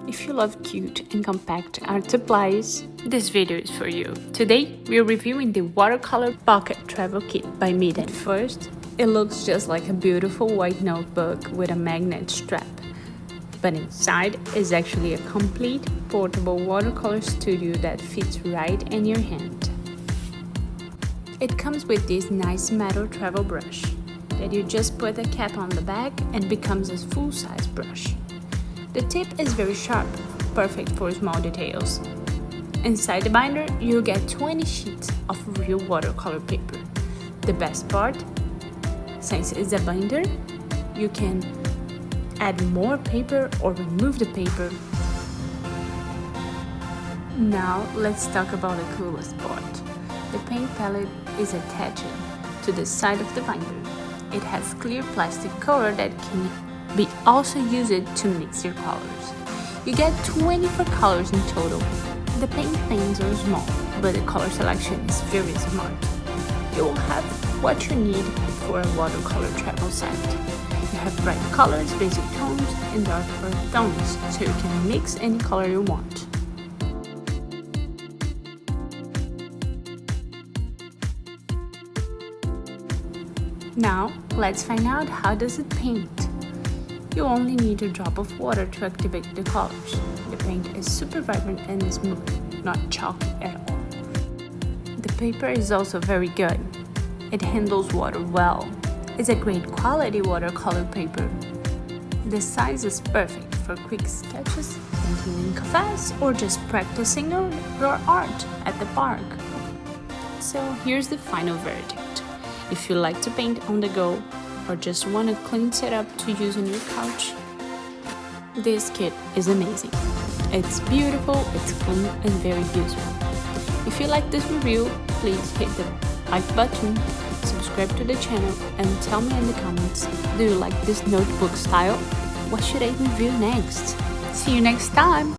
If you love cute and compact art supplies, this video is for you. Today, we are reviewing the Watercolor Pocket Travel Kit by MEEDEN. First, it looks just like a beautiful white notebook with a magnet strap. But inside is actually a complete portable watercolor studio that fits right in your hand. It comes with this nice metal travel brush that you just put a cap on the back and becomes a full-size brush. The tip is very sharp, perfect for small details. Inside the binder, you'll get 20 sheets of real watercolor paper. The best part, since it's a binder, you can add more paper or remove the paper. Now let's talk about the coolest part. The paint palette is attached to the side of the binder. It has clear plastic cover that can be also used to mix your colors. You get 24 colors in total. The paint pens are small, but the color selection is very smart. You will have what you need for a watercolor travel set. You have bright colors, basic tones, and dark earth tones, so you can mix any color you want. Now, let's find out how does it paint. You only need a drop of water to activate the colors. The paint is super vibrant and smooth, not chalky at all. The paper is also very good. It handles water well. It's a great quality watercolor paper. The size is perfect for quick sketches, painting in cafes, or just practicing your art at the park. So here's the final verdict. If you like to paint on the go, or just want a clean setup to use on your couch, this kit is amazing. It's beautiful, it's clean, and very useful. If you like this review, please hit the like button, subscribe to the channel, and tell me in the comments, do you like this notebook style? What should I review next? See you next time!